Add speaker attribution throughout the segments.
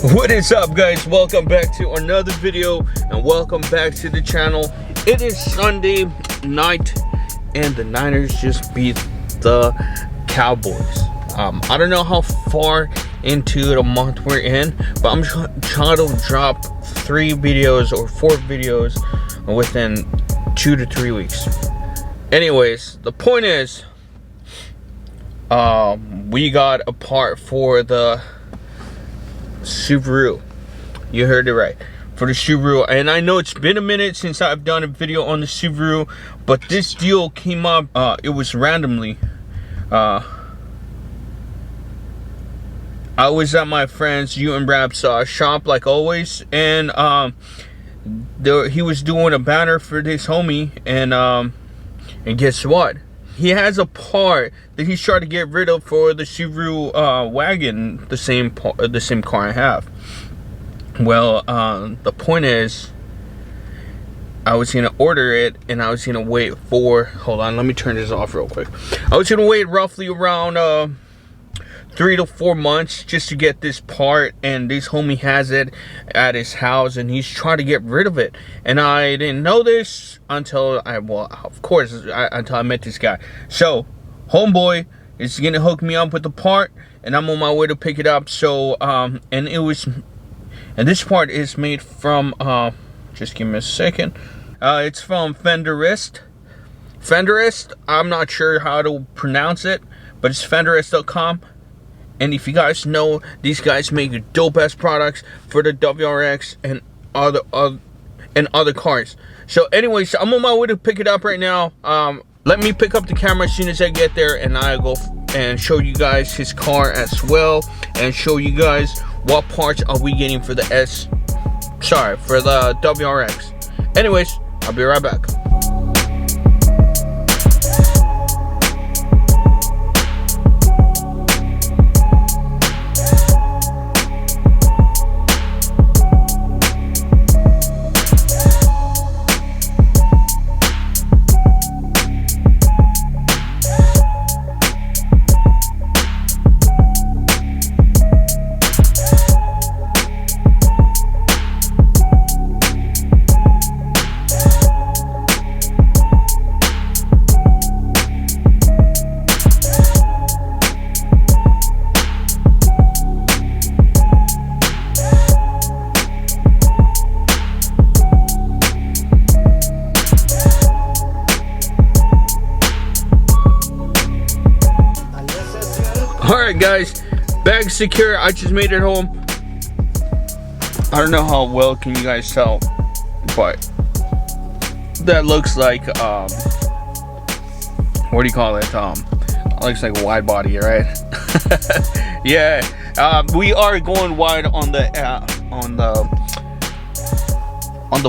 Speaker 1: What is up, guys? Welcome back to another video and welcome back to the channel. It is Sunday night and the Niners just beat the Cowboys. I don't know how far into the month we're in, but I'm trying to drop 3 videos or 4 videos within 2 to 3 weeks. Anyways, the point is we got a part for the Subaru. You heard it right, for the Subaru. And I know it's been a minute since I've done a video on the Subaru, but this deal came up. It was randomly. I was at my friend's Rap's shop like always, and he was doing a banner for this homie, and guess what? He has a part that he's trying to get rid of for the Subaru wagon, the same car I have. Well, the point is, I was gonna order it, and I was gonna wait for. Hold on, let me turn this off real quick. I was gonna wait roughly around 3 to 4 months just to get this part, and this homie has it at his house and he's trying to get rid of it, and I didn't know this until until I met this guy. So homeboy is gonna hook me up with the part, and I'm on my way to pick it up. So and this part is made from just give me a second. It's from Fenderist. I'm not sure how to pronounce it, but it's Fenderist.com. And if you guys know, these guys make dope ass products for the WRX and other cars. So anyways, I'm on my way to pick it up right now. Let me pick up the camera as soon as I get there, and I'll go and show you guys his car as well, and show you guys what parts are we getting for the for the WRX. Anyways, I'll be right back. Alright guys, bag secure. I just made it home. I don't know how well can you guys tell, but that looks like what do you call it? Looks like a wide body, right? Yeah. We are going wide on the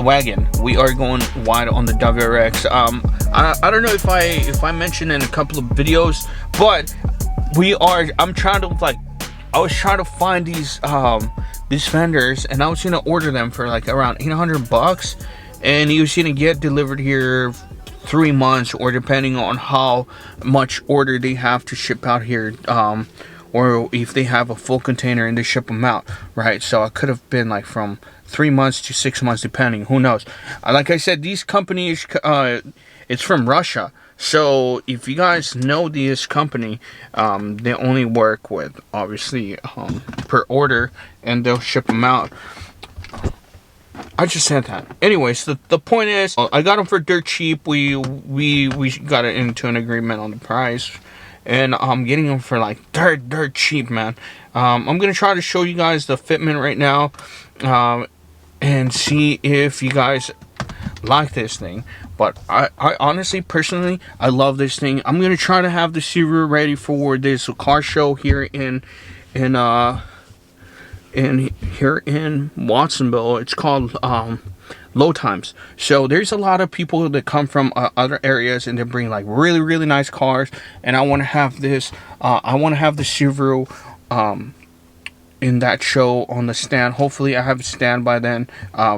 Speaker 1: wagon. We are going wide on the WRX. I don't know if I mentioned in a couple of videos, but I'm trying to I was trying to find these fenders, and I was gonna order them for like around $800, and he was gonna get delivered here 3 months, or depending on how much order they have to ship out here, or if they have a full container and they ship them out, right? So it could have been like from 3 months to 6 months, depending. Who knows? Like I said, these companies, it's from Russia. So if you guys know this company, they only work with obviously per order, and they'll ship them out. I just said that. Anyways, the point is, I got them for dirt cheap. We got it into an agreement on the price, and I'm getting them for like dirt cheap, man. I'm gonna try to show you guys the fitment right now, and see if you guys like this thing. But I honestly, personally, I love this thing. I'm gonna try to have the Subaru ready for this car show here in Watsonville. It's called Low Times. So there's a lot of people that come from other areas, and they bring like really nice cars, and I want to have this. I want to have the Subaru in that show on the stand. Hopefully I have a stand by then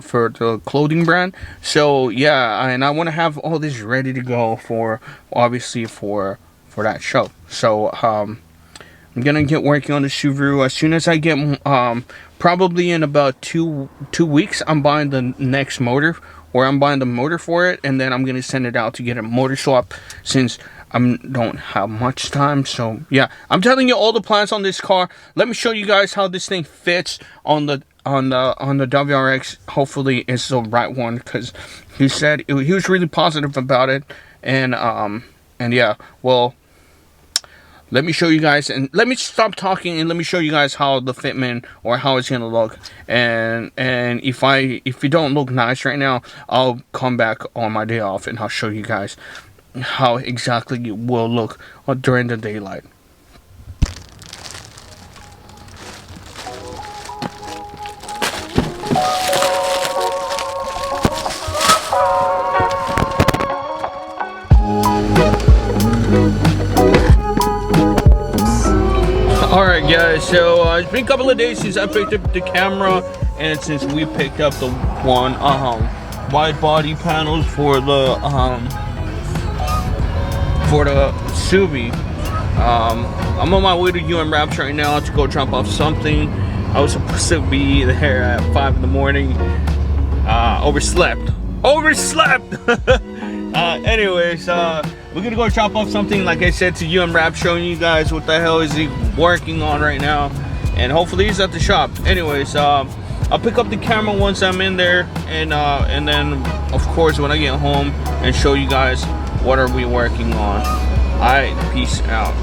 Speaker 1: for the clothing brand. So yeah, and I want to have all this ready to go for, obviously, for that show. So I'm gonna get working on the Subaru as soon as I get probably in about two weeks. I'm buying the next motor, or I'm buying the motor for it, and then I'm gonna send it out to get a motor swap since I don't have much time. So yeah, I'm telling you all the plans on this car. Let me show you guys how this thing fits on the WRX. Hopefully it's the right one, because he said he was really positive about it. And yeah, well, let me show you guys, and let me stop talking and let me show you guys how the fitment, or how it's gonna look. And if it don't look nice right now, I'll come back on my day off and I'll show you guys how exactly it will look during the daylight. Alright guys, so it's been a couple of days since I picked up the camera, and since we picked up the one wide body panels for the Subi. I'm on my way to WRX right now to go drop off something. I was supposed to be there at 5 in the morning. Overslept. Anyways, we're gonna go drop off something, like I said, to WRX, showing you guys what the hell is he working on right now, and hopefully he's at the shop. Anyways, I'll pick up the camera once I'm in there, and then of course when I get home, and show you guys what are we working on. Alright, peace out.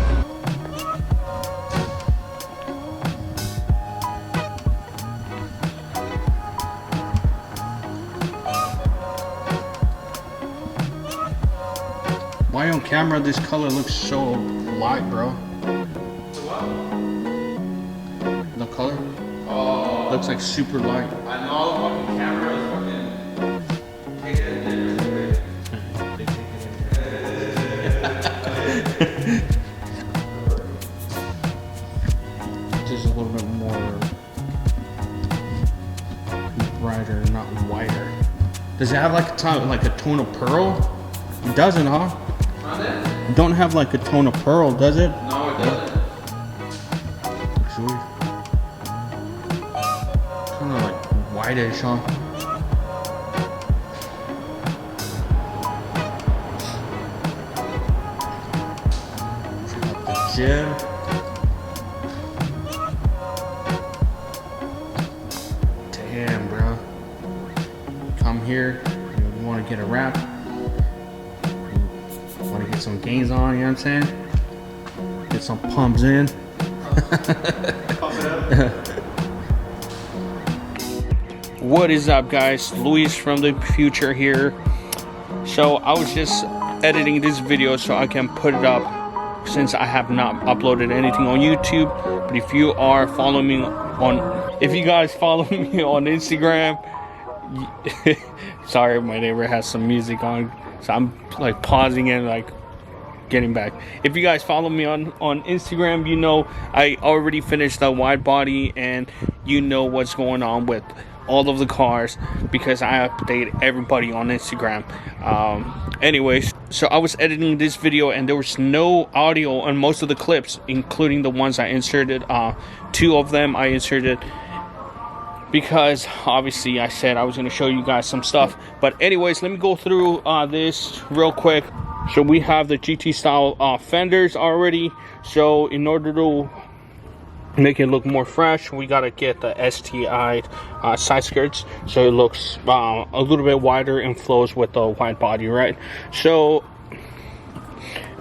Speaker 1: Why on camera this color looks so light, bro? The color? Oh. Looks like super light. I know the fucking camera is fucking... Take it in there. Just a little bit more brighter, not whiter. Does it have like a tone of pearl? It doesn't, huh? Don't have like a tone of pearl, does it? No, it doesn't. Looks weird. Kind of like whitish, huh? Check out the gym. Damn, bro. Come here, you want to get a wrap. Want to get some gains on, you know what I'm saying? Get some pumps in. Pump it up. What is up, guys? Luis from the future here. So I was just editing this video so I can put it up, since I have not uploaded anything on YouTube. But if you are following me if you guys follow me on Instagram, sorry, my neighbor has some music on. So I'm like pausing and like getting back. If you guys follow me on Instagram, you know I already finished the wide body, and you know what's going on with all of the cars, because I update everybody on Instagram. Anyways, so I was editing this video and there was no audio on most of the clips, including the ones I inserted. 2 of them I inserted because obviously I said I was going to show you guys some stuff. But anyways, let me go through this real quick. So we have the GT style fenders already. So in order to make it look more fresh, we got to get the STI side skirts, so it looks a little bit wider and flows with the wide body, right? So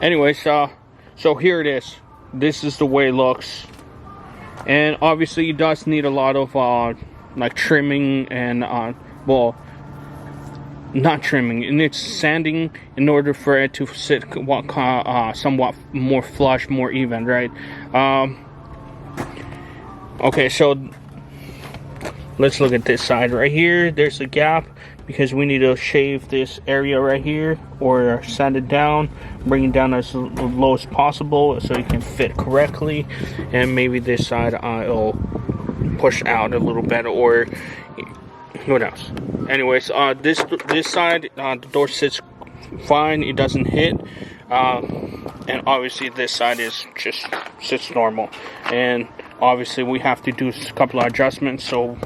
Speaker 1: anyways, so here it is. This is the way it looks, and obviously it does need a lot of like trimming and well, not trimming, and it's sanding in order for it to sit somewhat more flush, more even, right? Okay, so let's look at this side right here. There's a gap because we need to shave this area right here, or sand it down, bring it down as low as possible so it can fit correctly. And maybe this side I'll push out a little bit, or what else? Anyways, this side the door sits fine, it doesn't hit. And obviously this side is just sits normal, and obviously we have to do a couple of adjustments so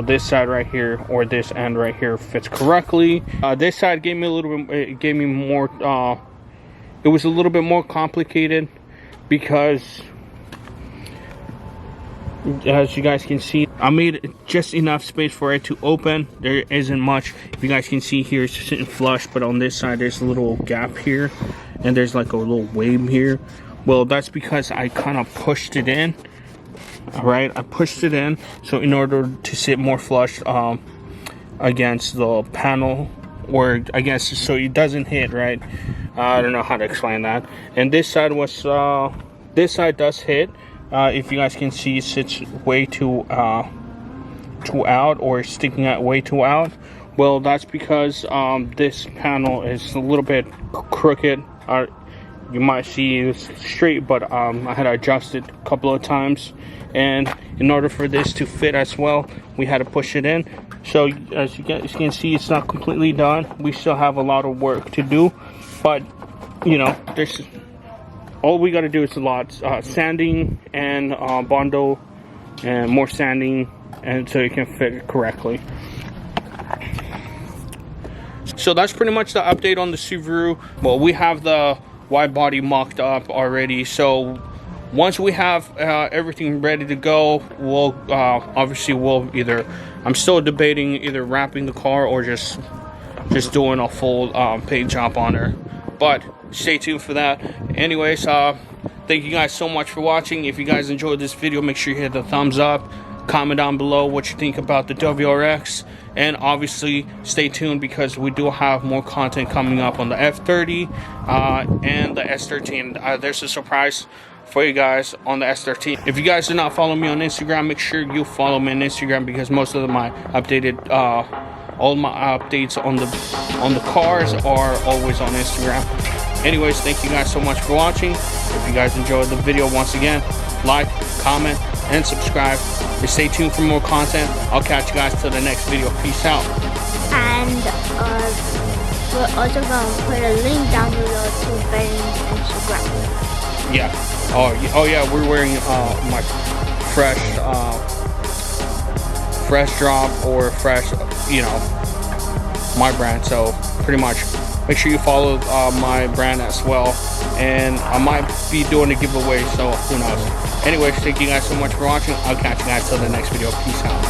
Speaker 1: this side right here, or this end right here, fits correctly. This side gave me a little bit, it gave me more, it was a little bit more complicated because, as you guys can see, I made just enough space for it to open. There isn't much. If you guys can see here, it's sitting flush, but on this side there's a little gap here, and there's like a little wave here. Well, that's because I kind of pushed it in. All right, I pushed it in, so in order to sit more flush against the panel, or I guess so it doesn't hit, right? I don't know how to explain that. And this side was this side does hit. If you guys can see, it sits way too out, or sticking out way too out. Well, that's because this panel is a little bit crooked. You might see it's straight, but I had to adjust it a couple of times, and in order for this to fit as well, we had to push it in. So as you guys can see, it's not completely done. We still have a lot of work to do, but you know, there's all we got to do is a lot sanding and bondo, and more sanding, and so it can fit correctly. So that's pretty much the update on the Subaru. Well, we have the wide body mocked up already, so once we have everything ready to go, we'll obviously we'll either, I'm still debating either wrapping the car or just doing a full paint job on her, but stay tuned for that. Anyways, thank you guys so much for watching. If you guys enjoyed this video, make sure you hit the thumbs up, comment down below what you think about the WRX, and obviously stay tuned because we do have more content coming up on the F30 and the S13. There's a surprise for you guys on the S13. If you guys do not follow me on Instagram, make sure you follow me on Instagram, because most of my updated all my updates on the cars are always on Instagram. Anyways, thank you guys so much for watching. If you guys enjoyed the video, once again, like, comment, and subscribe. And stay tuned for more content. I'll catch you guys till the next video. Peace out.
Speaker 2: And we're also going to put a link down below to Ben's Instagram.
Speaker 1: Yeah. Oh yeah, we're wearing my fresh drop, or fresh, you know, my brand. So pretty much make sure you follow my brand as well, and I might be doing a giveaway, so who knows. Anyways, thank you guys so much for watching. I'll catch you guys till the next video. Peace out.